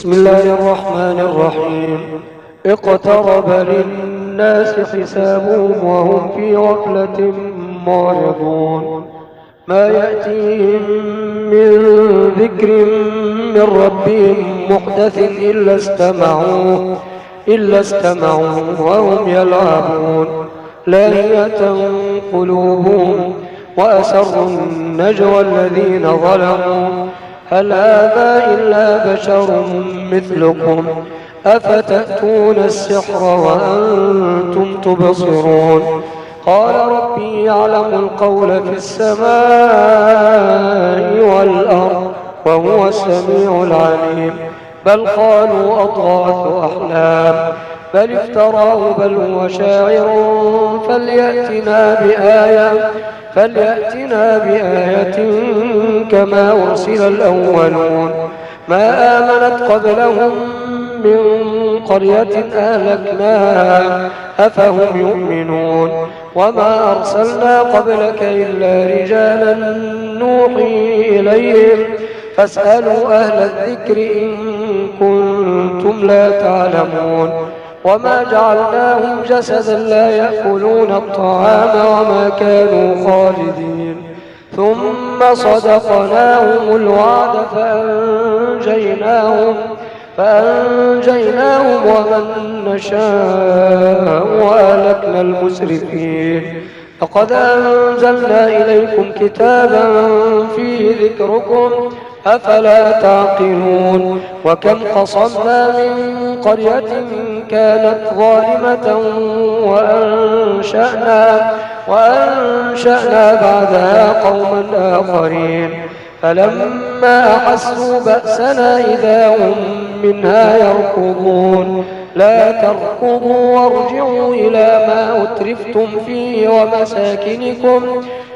بسم الله الرحمن الرحيم. اقترب للناس حسابهم وهم في غفلة معرضون. ما يأتيهم من ذكر من ربهم محدث إلا استمعوه وهم يلعبون لاهية قلوبهم وأسروا النجوى الذين ظلموا هل هذا إلا بشر مثلكم أفتأتون السحر وأنتم تبصرون قال ربي يعلم القول في السماء والأرض وهو السميع العليم بل قالوا أضغاث أحلام بل افتراه بل هو شاعر فليأتنا بآية كما أرسل الأولون ما آمنت قبلهم من قرية أهلكناها أفهم يؤمنون وما أرسلنا قبلك إلا رجالا نوحي إليهم فاسألوا أهل الذكر إن كنتم لا تعلمون وما جعلناهم جسدا لا يأكلون الطعام وما كانوا خالدين ثم صدقناهم الوعد فأنجيناهم ومن نشاء وأهلكنا المسرفين لقد أنزلنا إليكم كتابا فيه ذكركم أفلا تعقلون وكم قصمنا من قرية كانت ظالمة وأنشأنا بعدها قوما آخرين فلما أحسوا بأسنا إذا هم منها يركضون لا تركضوا وارجعوا إلى ما أترفتم فيه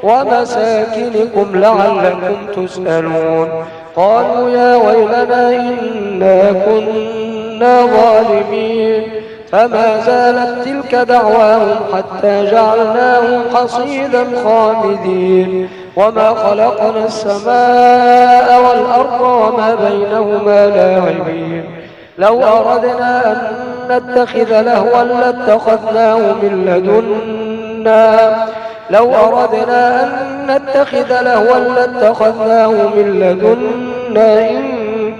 ومساكنكم لعلكم تسألون قالوا يا ويلنا إنا كنا ظالمين فما زالت تلك دعواهم حتى جعلناهم حصيدا خامدين وما خلقنا السماء والأرض وما بينهما لاعبين لو أردنا أن نتخذ لهوا لاتخذناه من لدنا إن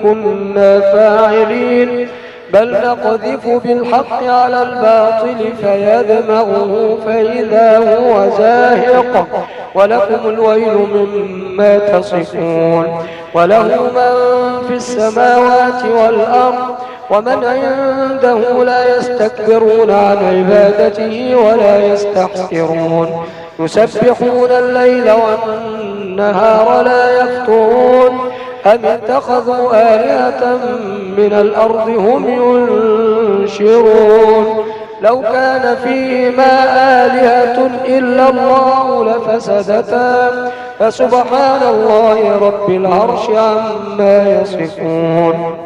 كنا فاعلين بل نقذف بالحق على الباطل فيدمغه فإذا هو زاهق ولكم الويل مما تصفون وله من في السماوات والأرض ومن عنده لا يستكبرون عن عبادته ولا يستحسرون يسبحون الليل والنهار لا يفترون أم اتخذوا آلهة من الأرض هم ينشرون لو كان فيهما آلهة إلا الله لفسدتا فسبحان الله رب العرش عما يصفون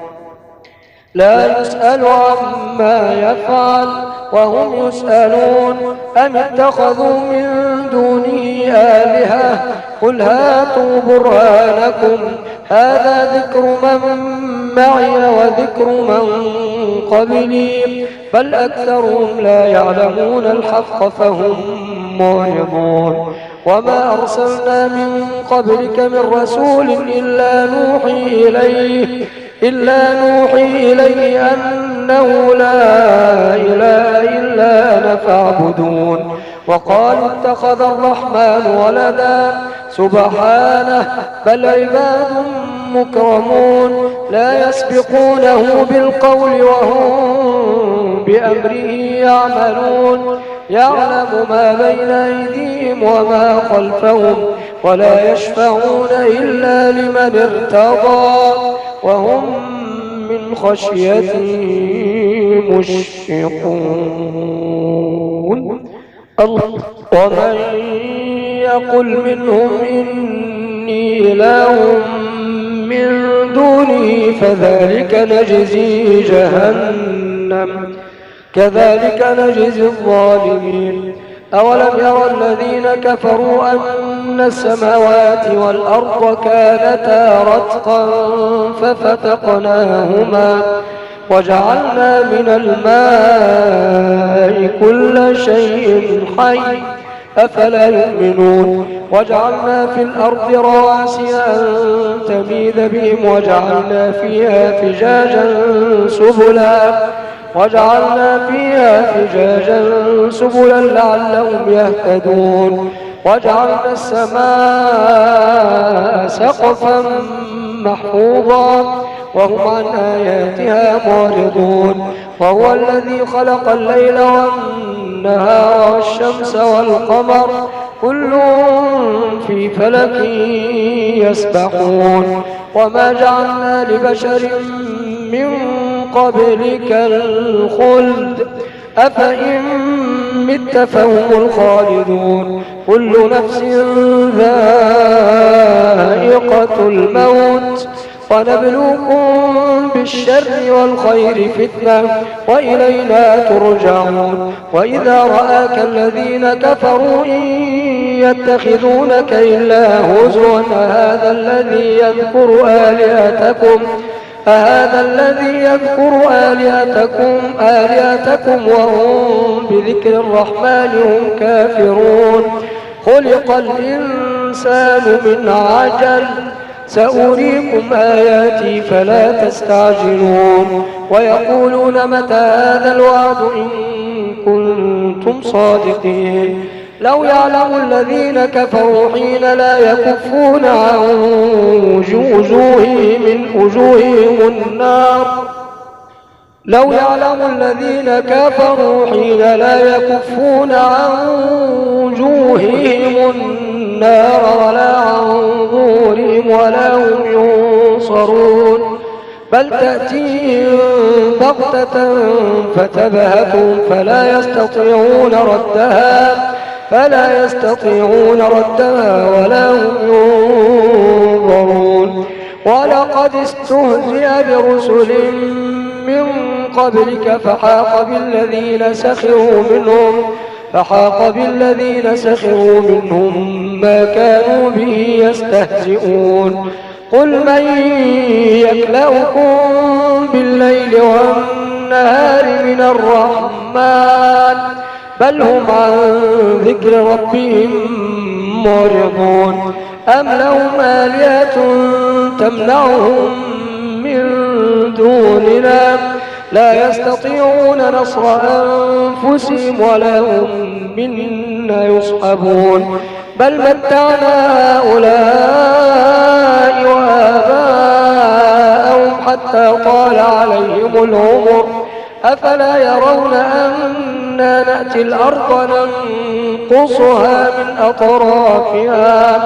لا يسأل عما يفعل وهم يسألون أم اتخذوا من دونه آلهة قل هاتوا برهانكم هذا ذكر من معي وذكر من قبلي بل أكثرهم لا يعلمون الحق فهم معرضون وما أرسلنا من قبلك من رسول إلا نوحي إليه أنه لا إله إلا أنا فاعبدون وقالوا اتخذ الرحمن ولدا سبحانه بل عباد مكرمون لا يسبقونه بالقول وهم بأمره يعملون يعلم ما بين أيديهم وما خلفهم ولا يشفعون إلا لمن ارتضى وهم من خشيته مشفقون ومن يقل منهم إني إله من دونه فذلك نجزي جهنم كذلك نجزي الظالمين أولم يرى الذين كفروا أن السماوات والأرض كانتا رتقا ففتقناهما وجعلنا من الماء كل شيء حي أفلا يؤمنون وجعلنا في الأرض رواسي أن تميد بهم وجعلنا فيها فجاجا سبلا لعلهم يهتدون وجعلنا السماء سقفا محفوظا وهم عن آياتها معرضون وهو الذي خلق الليل والنهار والشمس والقمر كل في فلك يسبحون وما جعلنا لبشر من قبلك الخلد أفإن مت فهم الخالدون كل نفس ذائقة الموت ونبلوكم بالشر والخير فتنة وإلينا ترجعون وإذا رآك الذين كفروا إن يتخذونك إلا هزوا أهذا الذي يذكر آلهتكم وهم بذكر الرحمن هم كافرون خلق الإنسان من عجل سأريكم آياتي فلا تستعجلون ويقولون متى هذا الوعد إن كنتم صادقين لو يعلم الذين كفروا حين لا يكفون عن وجوههم النار لو يعلم الذين كفروا حين لا يكفون عن وجوههم النار ولا عن ظهورهم ولا هم ينصرون بل تأتيهم بغتة فتبهتهم فلا يستطيعون ردها ولا هم ينظرون ولقد استهزئ برسل من قبلك فحاق بالذين سخروا منهم ما كانوا به يستهزئون قل من يكلؤكم بالليل والنهار من الرحمن بل هم عن ذكر ربهم معرضون أم لهم آلهة تمنعهم من دوننا لا يستطيعون نصر أنفسهم ولا هم منا يصحبون بل متعنا هؤلاء وآباءهم حتى طال عليهم العمر أفلا يرون أنا نأتي الأرض ننقصها من أطرافها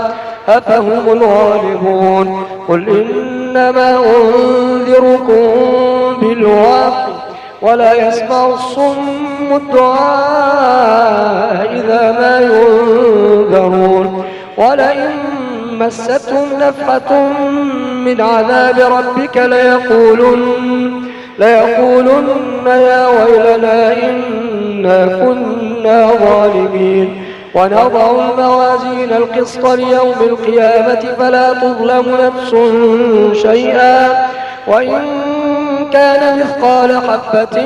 أفهم الغالبون قل إنما أنذركم بالوحي ولا يسمع الصم الدعاء إذا ما ينذرون ولئن مستهم نفحة من عذاب ربك ليقولن يا ويلنا إنا كنا ظالمين ونضع الموازين القسط ليوم القيامة فلا تظلم نفس شيئا وإن كان مثقال حبة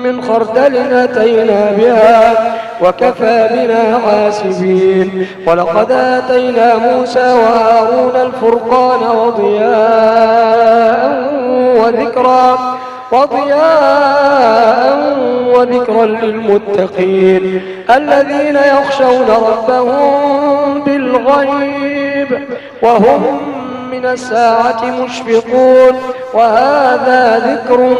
من خردل أتينا بها وكفى بنا حاسبين ولقد آتينا موسى وهارون الفرقان وضياء وذكرا للمتقين الذين يخشون ربهم بالغيب وهم من الساعة مشفقون وهذا ذكر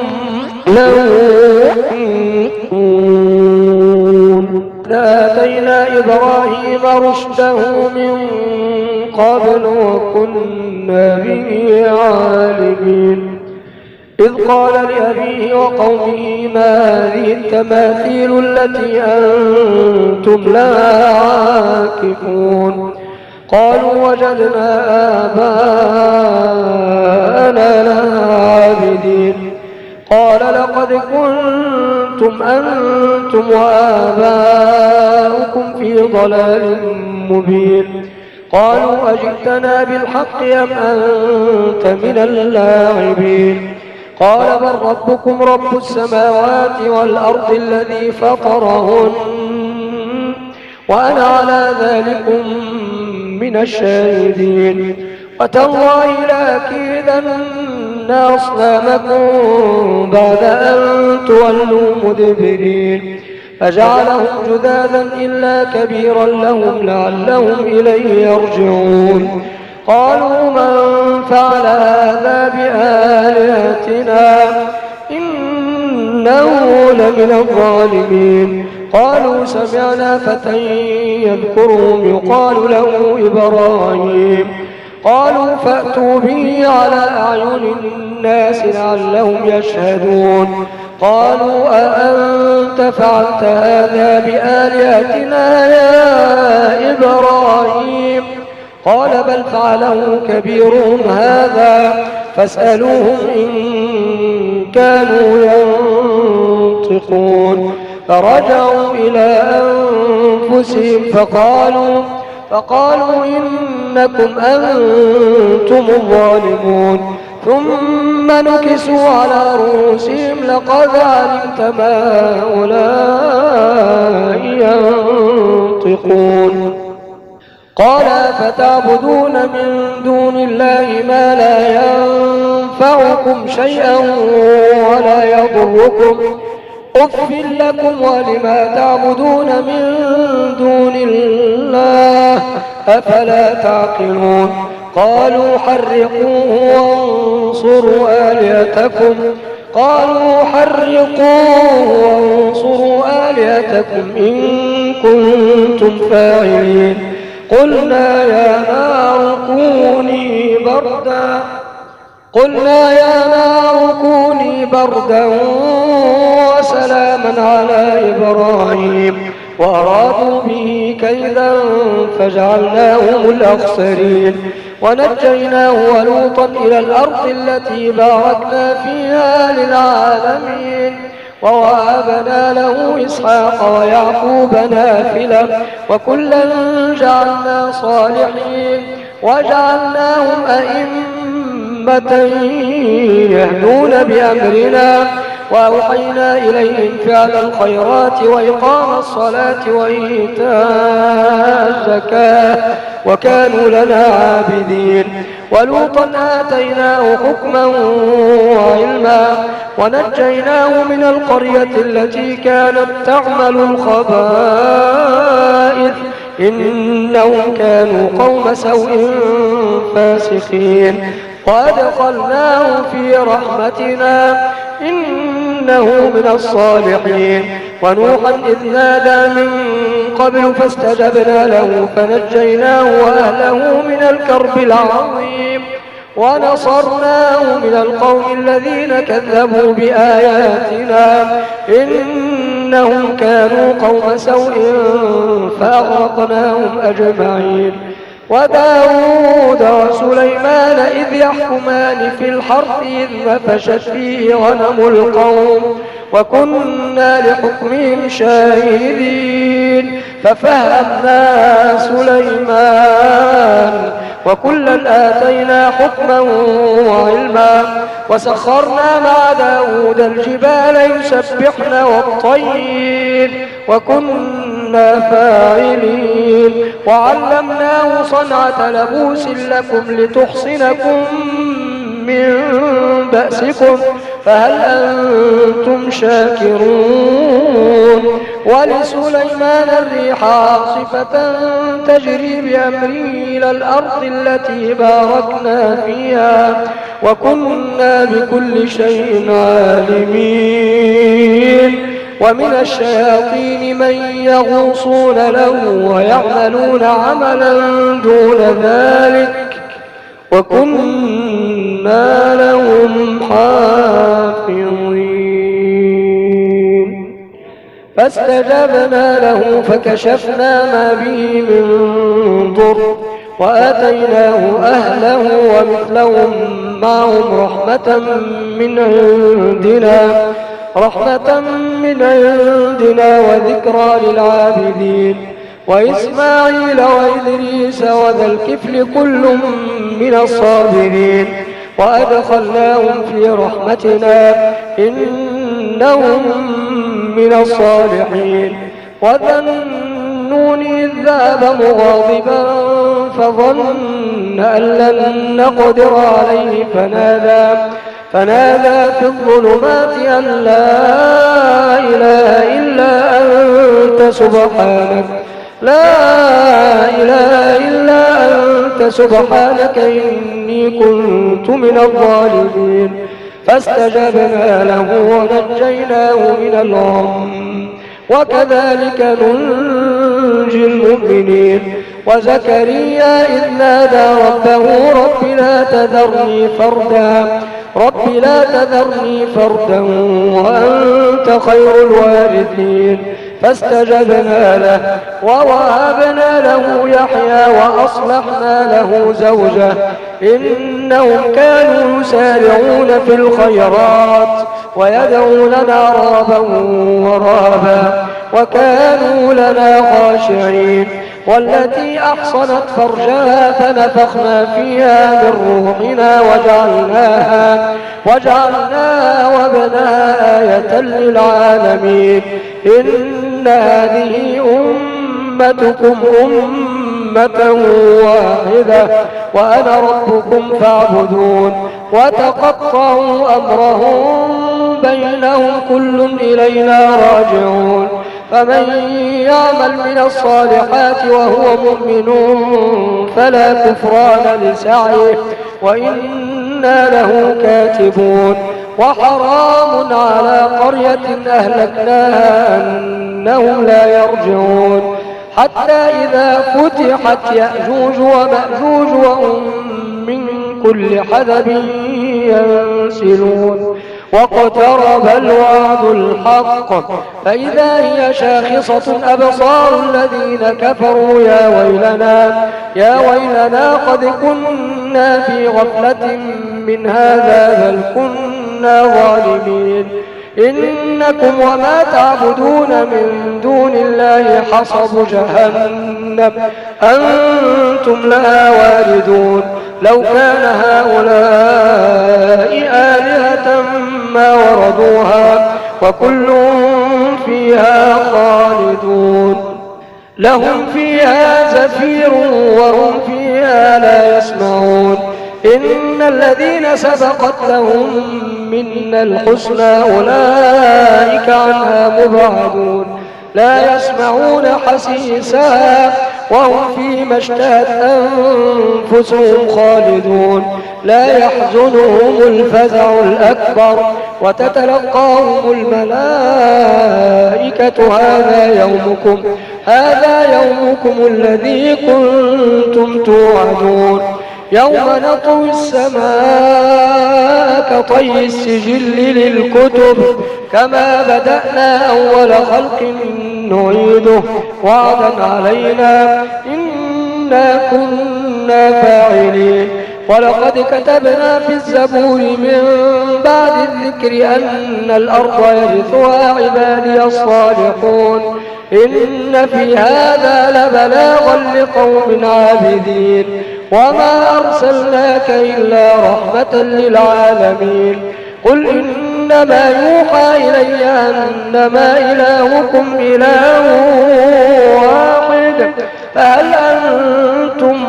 آتينا إبراهيم رشده من قبل وكنا به عالمين إذ قال لأبيه وقومه ما هذه التماثيل التي أنتم لها عاكفون قالوا وجدنا آباءنا لها عابدين قال لقد كنتم أنتم وآباؤكم في ضلال مبين. قالوا أجئتنا بالحق أم أنت من اللاعبين؟ قال بل ربكم رب السماوات والأرض الذي فطرهن وأنا على ذلكم من الشاهدين. وتالله لأكيدن أصنامكم بعد أن تولوا مدبرين. فجعلهم جذاذا إلا كبيرا لهم لعلهم إليه يرجعون. قالوا من فعل هذا بآلهتنا إنه لمن الظالمين. قالوا سمعنا فتى يذكرهم يقال له إبراهيم. قالوا فأتوا به على أعين الناس لعلهم يشهدون. قالوا أأنت فعلت هذا بآلهتنا يا إبراهيم؟ قال بل فعله كبيرهم هذا فاسألوهم إن كانوا ينطقون. فرجعوا إلى أنفسهم فقالوا إنكم أنتم الظالمون. ثم نكسوا على رؤوسهم لقد علمت ما هؤلاء ينطقون. قال فتعبدون من دون الله ما لا ينفعكم شيئا ولا يضركم أف لكم ولما تعبدون من دون الله أفلا تعقلون. قالوا حرقوه وانصروا آلهتكم إن كنتم فاعلين. قلنا يا نار كوني بردا وسلاما على إبراهيم وأرادوا به كيدا فجعلناهم الأخسرين. ونجيناه ولوطا إلى الأرض التي باركنا فيها للعالمين. ووهبنا له إسحاق ويعقوب نافلة وكلا جعلنا صالحين وجعلناهم أئمة يهدون بأمرنا وأوحينا إليهم فعل الخيرات وإقام الصلاة وإيتاء الزكاة وكانوا لنا عابدين. ولوطا آتيناه حكما وعلما ونجيناه من القرية التي كانت تعمل الخبائث إنهم كانوا قوم سوء فاسقين. وأدخلناه في رحمتنا إنه من الصالحين. ونوحا إذ نادى من قبل فاستجبنا له فنجيناه وأهله من الكرب العظيم ونصرناه من القوم الذين كذبوا بآياتنا إنهم كانوا قوم سوء فأغرقناهم أجمعين. وداود وسليمان إذ يحكمان في الحرث إذ نفشت فيه غنم القوم وكنا لحكمهم شاهدين. ففهمنا سليمان وكلا آتينا حكما وعلما وسخرنا مع داود الجبال يسبحن والطير وكنا فاعلين. وعلمناه صنعة لبوس لكم لتحصنكم من بأسكم فهل أنتم شاكرون. ولسليمان الريح عاصفة تجري بأمره إلى الأرض التي باركنا فيها وكنا بكل شيء عالمين. ومن الشياطين من يغوصون له ويعملون عملا دون ذلك وكنا لهم حافظين. فاستجبنا له فكشفنا ما به من ضر وآتيناه أهله ومثلهم معهم رحمة من عندنا وذكرى للعابدين. وإسماعيل وإدريس وذا الكفل كل من الصابرين وأدخلناهم في رحمتنا إنهم من الصالحين وذا النون إذ ذهب مغاضبا فظن أن لن نقدر عليه فنادى في الظلمات أن لا إله إلا أنت سبحانك إني كنت من الظالمين فاستجبنا له ونجيناه من الغم وكذلك ننجي المؤمنين وزكريا إذ نادى ربه رب لا تذرني فردا وأنت خير الوارثين فاستجبنا له ووهبنا له يحيى وأصلحنا له زوجه إنهم كانوا يسارعون في الخيرات ويدعوننا رغبا ورهبا وكانوا لنا خاشعين والتي أحصنت فرجها فنفخنا فيها من روحنا وجعلناها وابنها آية للعالمين إن هذه أمتكم أمة واحدة وأنا ربكم فاعبدون وتقطعوا أمرهم بينهم كل إلينا راجعون فمن يعمل من الصالحات وهو مؤمن فلا كفران لسعيه وإنا له كاتبون وحرام على قرية أهلكناها أنهم لا يرجعون حتى إذا فتحت يأجوج ومأجوج وهم من كل حدب ينسلون واقترب الوعد الحق فإذا هي شاخصة أبصار الذين كفروا يا ويلنا قد كنا في غفلة من هذا بل كنا ظالمين إنكم وما تعبدون من دون الله حصب جهنم أنتم لها واردون لو كان هؤلاء آلهة ما وردوها وكل فيها خالدون لهم فيها زفير وهم فيها لا يسمعون إن الذين سبقت لهم منا الحسنى أولئك عنها مبعدون لا يسمعون حسيسها وهم فيما اشتهت أنفسهم خالدون لا يحزنهم الفزع الأكبر وتتلقاهم الملائكة هذا يومكم الذي كنتم توعدون يوم نطوي السماء كطي السجل للكتب كما بدأنا أول خلق نعيده وعدا علينا إنا كنا فاعلين ولقد كتبنا في الزبور من بعد الذكر أن الأرض يرثها عبادي الصالحون إن في هذا لبلاغا لقوم عابدين وما أرسلناك إلا رحمة للعالمين قل إنما يوحى إلي أنما إلهكم إله واحد فهل أنتم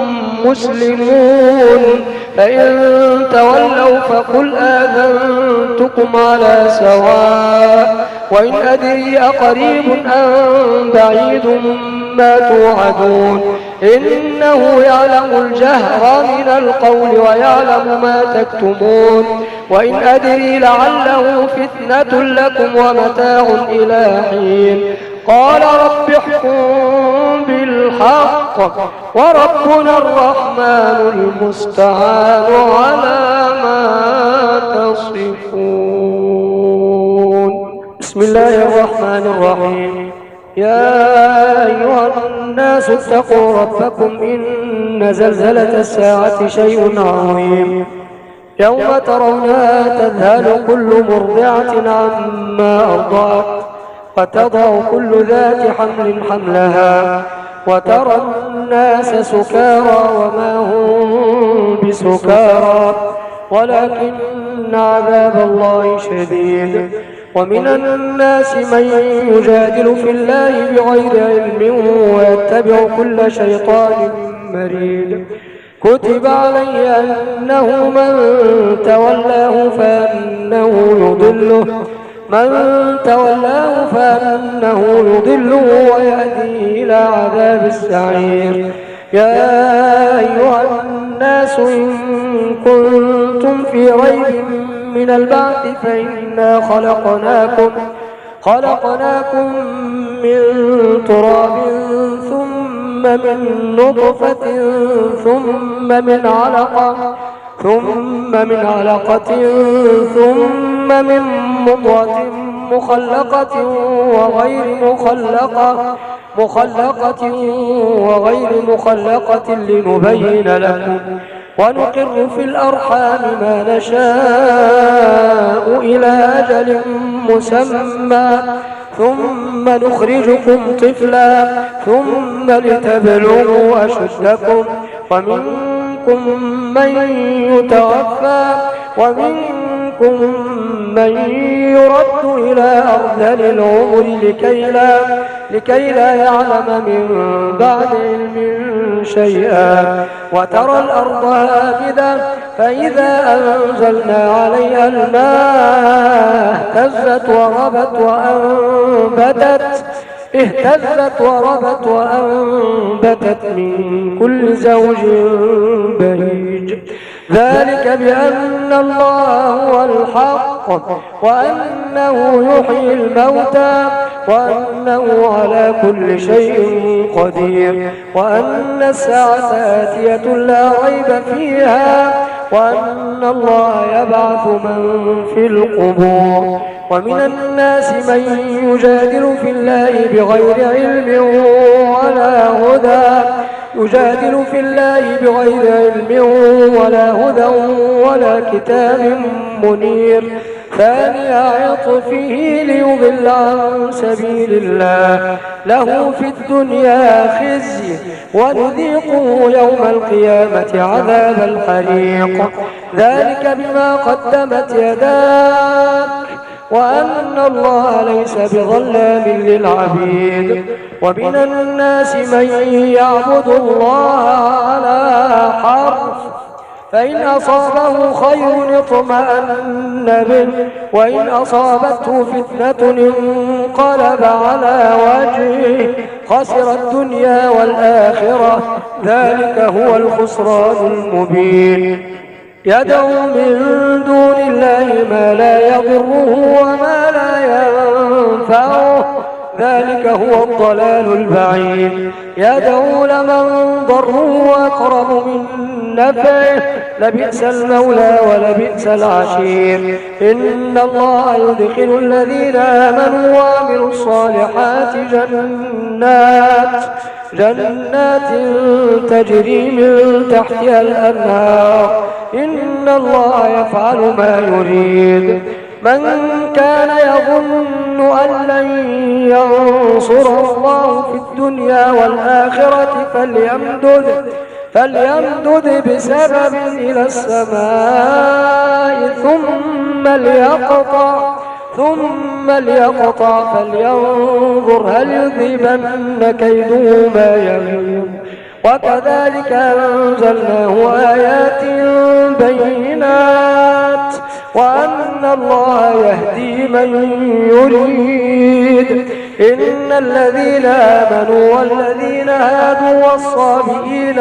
مسلمون فإن تولوا فقل آذنتكم على سواء وإن أدري أقريب أم بعيد ما توعدون إنه يعلم الجهر من القول ويعلم ما تكتمون وإن أدري لعله فتنة لكم ومتاع إلى حين قال رب احكم بالحق وربنا الرحمن المستعان على ما تصفون بسم الله الرحمن الرحيم يا أيها الناس اتقوا ربكم إن زلزلة الساعة شيء عظيم يوم ترونها تذهل كل مرضعة عما أرضعت وتضع كل ذات حمل حملها وترى الناس سكارى وما هم بسكارى ولكن عذاب الله شديد. ومن الناس من يجادل في الله بغير علم ويتبع كل شيطان مريد. كتب عليه أنه من تولاه فأنه يضله ويهديه إلى عذاب السعير. يا أيها الناس إن كنتم في ريب من البعث فإنا خلقناكم من تراب ثم من نطفة ثم من علقة ثم من مضغة مخلقة وغير مخلقة لنبين لكم ونقر في الأرحام ما نشاء إلى أجل مسمى ثم نخرجكم طفلا ثم لتبلغوا أشدكم ومنكم من يتوفى ومنكم من يرد إلى أرذل العمر لكي لا يعلم من بعد علم شيئا. وترى الأرض هامدة فإذا أنزلنا عليها الماء اهتزت وربت وأنبتت من كل زوج بهيج. ذلك بأن الله هو الحق وأنه يحيي الموتى وأنه على كل شيء قدير وأن الساعة آتية لا ريب فيها وأن الله يبعث من في القبور. ومن الناس من يجادل في الله بغير علم ولا هدى ولا كتاب منير. ثاني عطفه ليضل عن سبيل الله له في الدنيا خزي ونذيقه يوم القيامة عذاب الحريق. ذلك بما قدمت يداك وأن الله ليس بظلام للعبيد. ومن الناس من يعبد الله على حرف فإن أصابه خير اطمأن به وإن أصابته فتنة انقلب على وجهه خسر الدنيا والآخرة ذلك هو الخسران المبين. يدعو من دون الله ما لا يضره وما لا ينفعه ذلك هو الضلال البعيد. يدعو لمن ضره أقرب من نفعه لبئس المولى ولبئس العشير. إن الله يدخل الذين آمنوا وعملوا الصالحات جنات تجري من تحتها الأنهار إن الله يفعل ما يريد. من كان يظن أن لن ينصر الله في الدنيا والآخرة فليمدد بسبب إلى السماء ثم ليقطع فلينظر هل يذهبن كيده ما يغيظ. وكذلك أنزلناه آيات بينات وأن الله يهدي من يريد. إن الذين آمنوا والذين هادوا والصابئين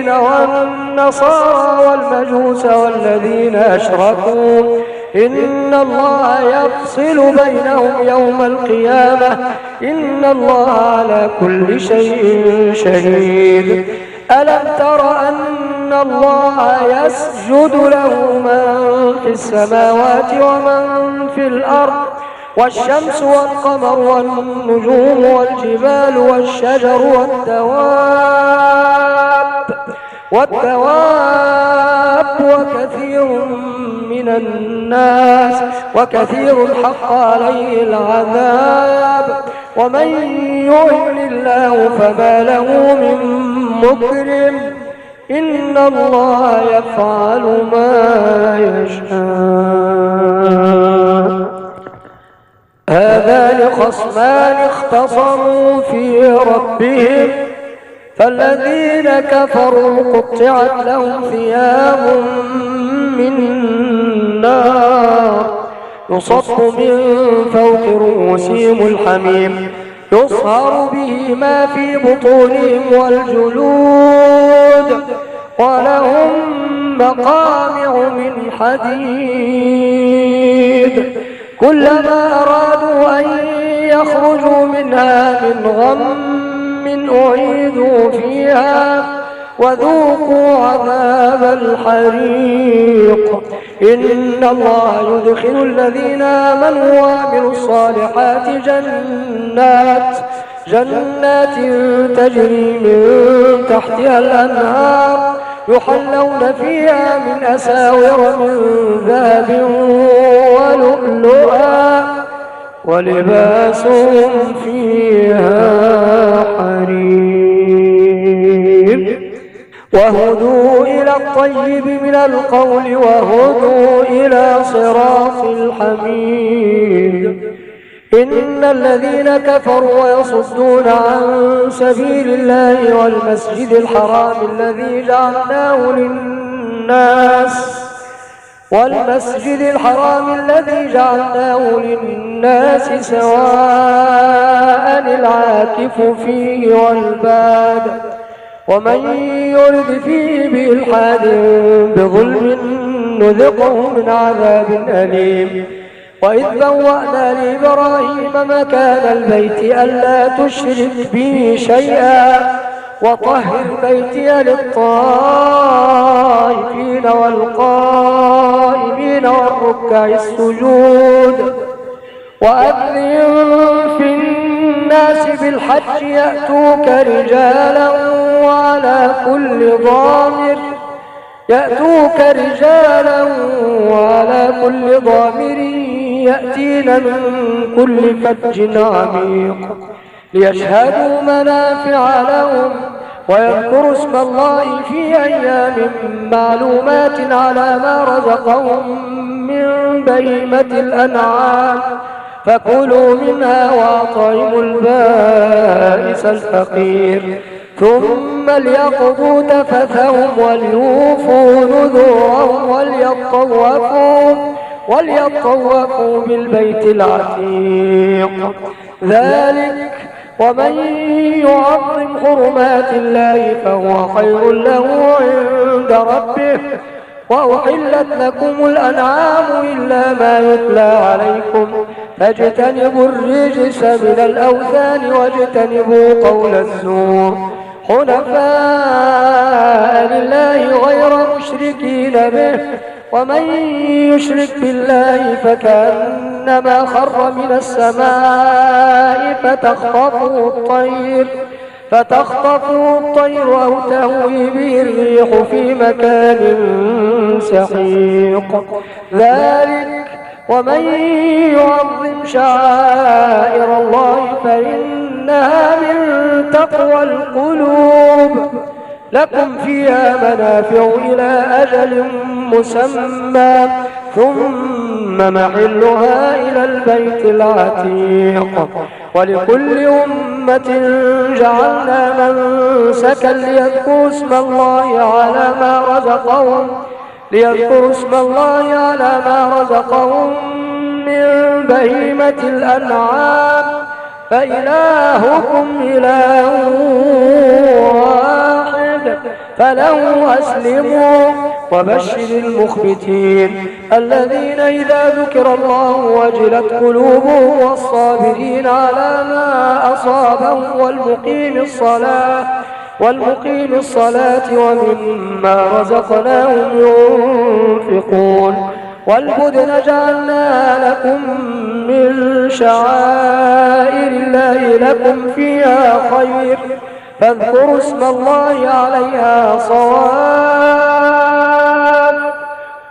والنصارى والمجوس والذين أشركوا إن الله يفصل بينهم يوم القيامة إن الله على كل شيء شهيد. ألم تر أن الله يسجد له من في السماوات ومن في الأرض والشمس والقمر والنجوم والجبال والشجر والدواب وكثير من الناس وكثير حق عليه العذاب ومن يهن الله فما له من مكرم إن الله يفعل ما يشاء. هذان خصمان اختصموا في ربهم فالذين كفروا قطعت لهم ثياب من نار يصب من فوق رؤوسهم الحميم يصهر به ما في بطونهم والجلود ولهم مقامع من حديد كلما أرادوا أن يخرجوا منها من غم أعيدوا فيها وذوقوا عذاب الحريق. إن الله يدخل الذين آمنوا وعملوا الصالحات جنات تجري من تحتها الأنهار يحلون فيها من أساور من ذهب ولؤلؤا ولباسهم فيها حرير وهدوا إلى الطيب من القول وهدوا إلى صراط الحميد. إن الذين كفروا ويصدون عن سبيل الله والمسجد الحرام الذي جعلناه للناس سواء العاكف فيه والباد ومن يرد فيه بإلحاد بظلم نذقه من عذاب أليم. وإذ بوأنا لإبراهيم مكان البيت ألا تشرك بي شيئا وطهر بيتي للطائفين والقائمين والركع السجود وأذن في الناس بالحج يأتوك رجالا وعلى كل ضامر يأتين من كل فج عميق ليشهدوا منافع لهم ويذكروا اسم الله في أيام معلومات على ما رزقهم من بهيمة الأنعام فكلوا منها وأطعموا البائس الفقير ثم ليقضوا تفثهم وليوفوا نذورهم وليطوفوا بالبيت العتيق. ذلك ومن يعظم حرمات الله فهو خير له عند ربه. وأحلت لكم الأنعام إلا ما يتلى عليكم فاجتنبوا الرجس من الأوثان واجتنبوا قول الزور حنفاء لله غير مشركين به ومن يشرك بالله فكأنما خر من السماء فتخطفه الطير أو تهوي به الريح في مكان سحيق. ذلك ومن يعظم شعائر الله فإنها من تقوى القلوب. لكم فيها منافع إلى أجل مسمى ثم محلها إلى البيت العتيق. ولكل أمة جعلنا منسكا ليذكروا اسم الله على ما رزقهم من بهيمة الأنعام فإلهكم إله واحد فله أسلموا وبشر المخبتين الذين إذا ذكر الله وجلت قلوبهم والصابرين على ما أصابهم والمقيم الصلاة ومما رزقناهم ينفقون. والبدن جعلناها لكم من شعائر الله لكم فيها خير فاذكروا اسم الله عليها صواف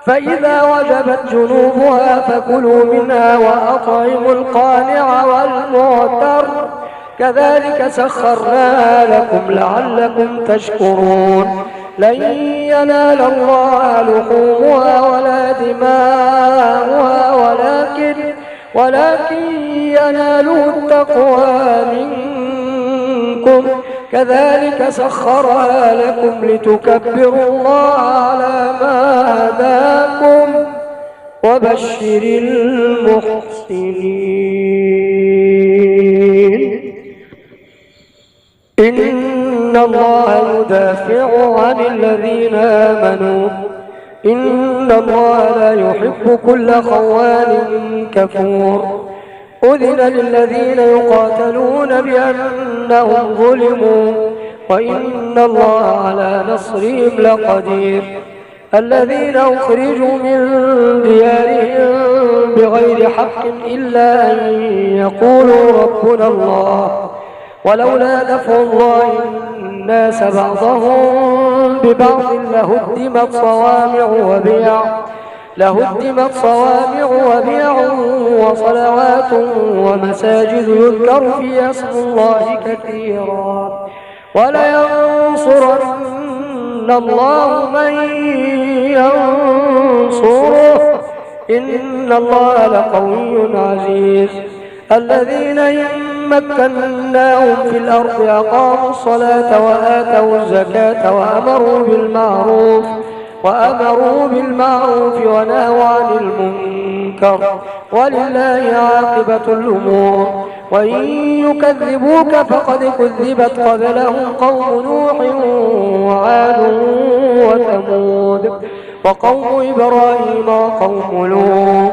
فإذا وجبت جنوبها فكلوا منها وأطعموا القانع والمعتر كذلك سخرناها لكم لعلكم تشكرون لن ينال الله لحومها ولا دماؤها ولكن يناله التقوى منكم كذلك سخرها لكم لتكبروا الله على ما هداكم وبشر المحسنين إن الله يدافع عن الذين آمنوا إن الله لا يحب كل خوان كفور أذن للذين يقاتلون بأنهم ظلموا وإن الله على نصرهم لقدير الذين أخرجوا من ديارهم بغير حق إلا أن يقولوا ربنا الله ولولا دفع الله الناس بعضهم ببعض لهدمت صوامع وبيع وصلوات ومساجد يذكر فيها اسم الله كثيرا ولينصرن الله من ينصره إن الله لقوي عزيز الذين مكناهم في الأرض أقاموا الصلاة وآتوا الزكاة وأمروا بالمعروف ونهوا عن المنكر ولله عاقبة الأمور وإن يكذبوك فقد كذبت قبلهم قوم نوح وعاد وثمود وقوم إبراهيم وقوم لوط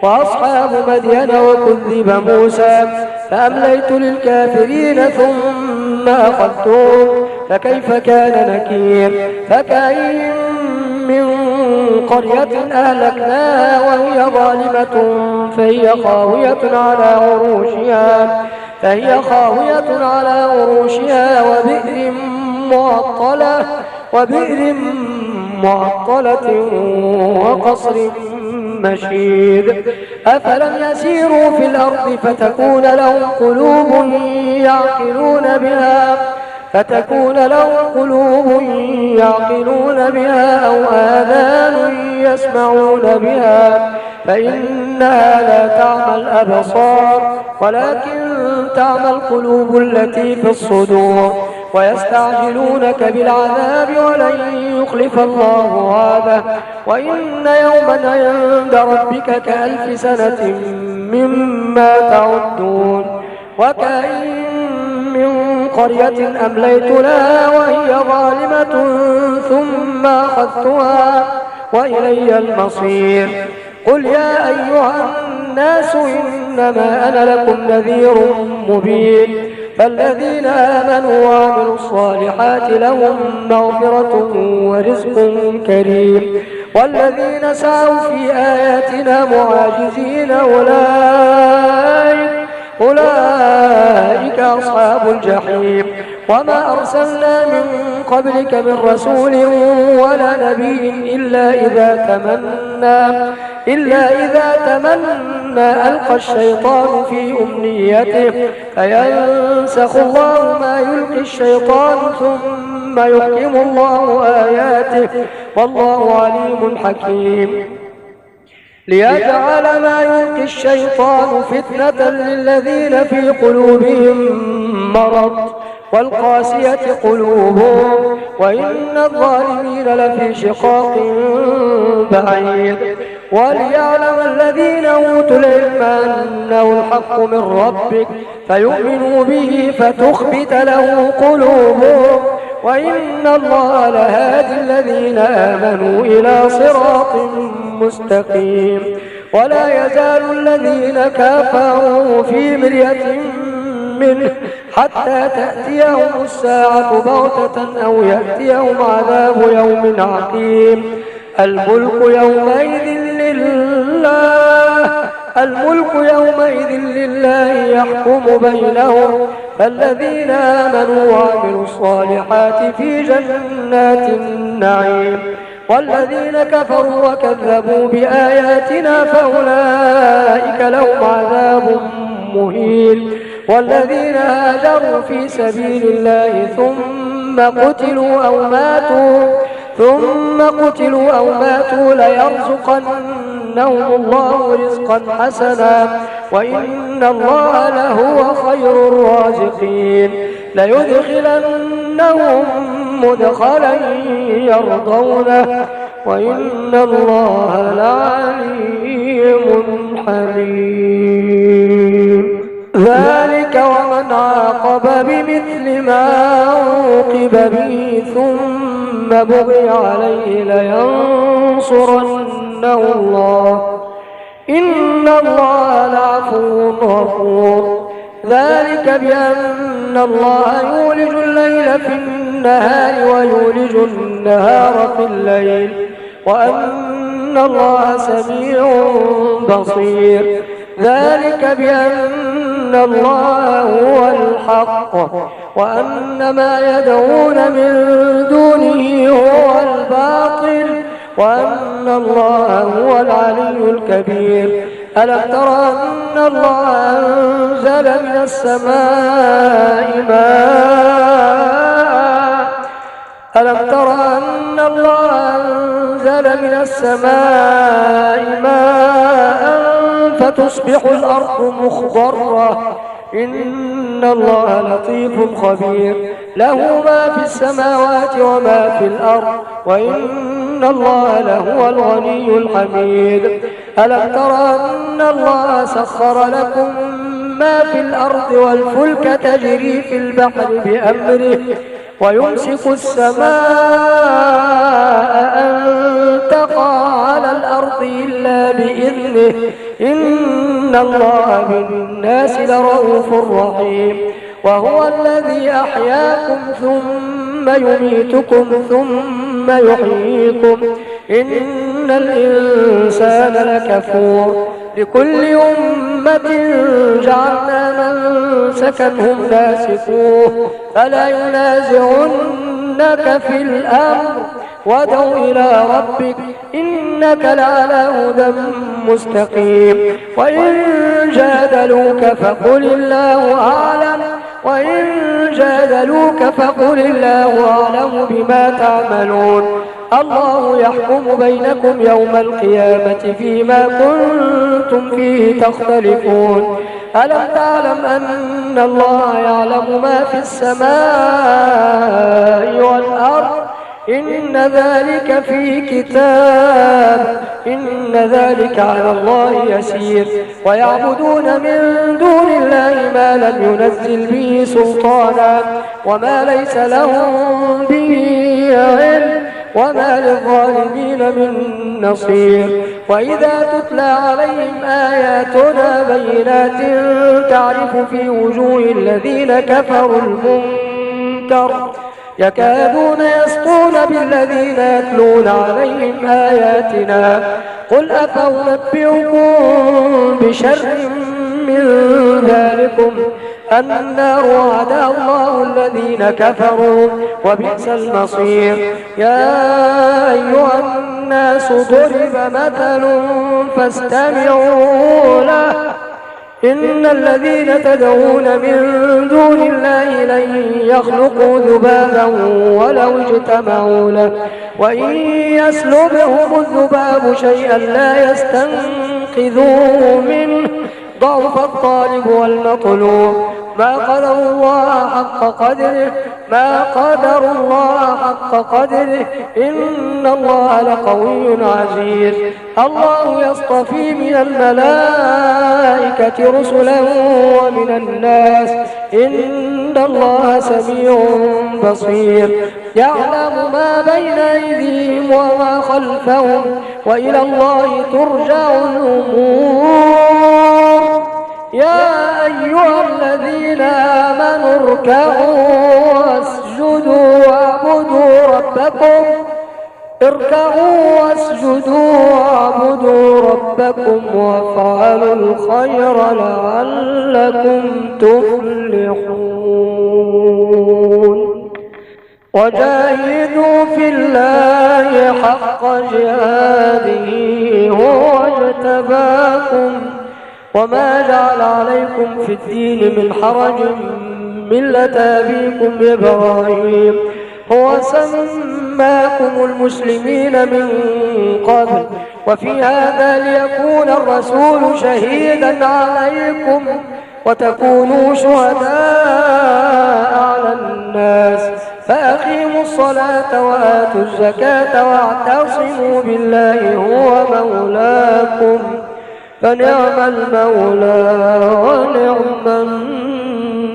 وأصحاب مدين وكذب موسى فأمليت للكافرين ثم أخذتهم فكيف كان نكير فكأين من قرية أهلكناها وهي ظالمة فهي خاوية على عروشها وبئر معطلة وقصر مشيد أفلم يسيروا في الأرض فتكون لهم قلوب يعقلون بها أو آذان يسمعون بها فإنها لا تعمى الأبصار ولكن تعمى القلوب التي في الصدور ويستعجلونك بالعذاب ولن يخلف الله وعده وإن يوما عند ربك كألف سنة مما تعدون وكأين من قرية أمليت لها وهي ظالمة ثم أخذتها وإلي المصير قل يا أيها الناس إنما أنا لكم نذير مبين فالذين آمنوا وعملوا الصالحات لهم مغفرة ورزق كريم والذين سعوا في آياتنا معاجزين أولئك أصحاب الجحيم وما أرسلنا من قبلك من رسول ولا نبي إلا إذا تمنى ألقى الشيطان في أمنيته فينسخ الله ما يلقي الشيطان ثم يحكم الله آياته والله عليم حكيم ليجعل ما يلقي الشيطان فتنة للذين في قلوبهم مرض والقاسية قلوبهم وإن الظالمين لفي شقاق بعيد وليعلم الذين أوتوا العلم أنه الحق من ربك فيؤمنوا به فتخبت له قلوبهم وإن الله لهادي الذين آمنوا إلى صراط مستقيم ولا يزال الذين كفروا في مرية منه حتى تأتيهم الساعة بغتة أو يأتيهم عذاب يوم عقيم الملك يومئذ لله يحكم بينهم فالذين آمنوا وعملوا الصالحات في جنات النعيم والذين كفروا وكذبوا بآياتنا فأولئك لهم عذاب مهين. والذين هاجروا في سبيل الله ثم قتلوا أو ماتوا ليرزقنهم الله رزقا حسنا وإن الله لهو خير الرازقين. ليدخلنهم مدخلا يرضونه وإن الله لعليم حليم. ذلك ومن عاقب بمثل ما عوقب به ثم بغي عليه لينصرنه الله إن الله لعفو غفور. ذلك بأن الله يولج الليل في النهار ويولج النهار في الليل وأن الله سميع بصير. ذلك بأن الله هو الحق وأن ما يدعون من دونه هو الباطل وأن الله هو العلي الكبير. ألم تر أن الله أنزل من السماء ماء فتصبح الأرض مخضرة إن الله لطيف خبير. له ما في السماوات وما في الأرض وإن الله لهو الغني الحميد. ألم تر أن الله سخر لكم ما في الأرض والفلك تجري في البحر بأمره ويمسك السماء أن تقع على الأرض إلا بإذنه إن الله بالناس لرؤوف رحيم. وهو الذي أحياكم ثم يميتكم ثم يحييكم إن الإنسان لكفور. لكل أمة جعلنا منسكا هم ناسكوه فلا ينازعنك في الأمر وادع إلى ربك إنك لعلى هدى مستقيم. وإن جادلوك فقل الله أعلم بما تعملون. الله يحكم بينكم يوم القيامة فيما كنتم فيه تختلفون. ألم تعلم أن الله يعلم ما في السماء والأرض إن ذلك في كتاب إن ذلك على الله يسير. ويعبدون من دون الله ما لم ينزل به سلطانا وما ليس لهم به علم وما للظالمين من نصير. وإذا تتلى عليهم آياتنا بينات تعرف في وجوه الذين كفروا المنكر يكادون يسطون بالذين يتلون عليهم آياتنا قل أفأنبئكم بشر من ذلكم النار وعدها الله الذين كفروا وبئس المصير. يا أيها الناس ضرب مثل فاستمعوا له إن الذين تدعون من دون الله لن يخلقوا ذبابا ولو اجتمعوا له وإن يسلبهم الذباب شيئا لا يستنقذوه منه ضعف الطالب والمطلوب. ما قدر الله حق قدره إن الله لقوي عزيز. الله يصطفي من الملائكة رسلا ومن الناس إن الله سميع بصير. يعلم ما بين أيديهم وما خلفهم وإلى الله ترجع الأمور. يا أيها الذين آمنوا اركعوا واسجدوا واعبدوا ربكم وافعلوا الخير لعلكم تفلحون. وجاهدوا في الله حق جهاده هو اجتباكم وما جعل عليكم في الدين من حرج ملة أبيكم إبراهيم هو سماكم المسلمين من قبل وفي هذا ليكون الرسول شهيدا عليكم وتكونوا شهداء على الناس فأقيموا الصلاة وآتوا الزكاة واعتصموا بالله هو مولاكم فنعم المولى ونعم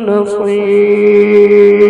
النصير.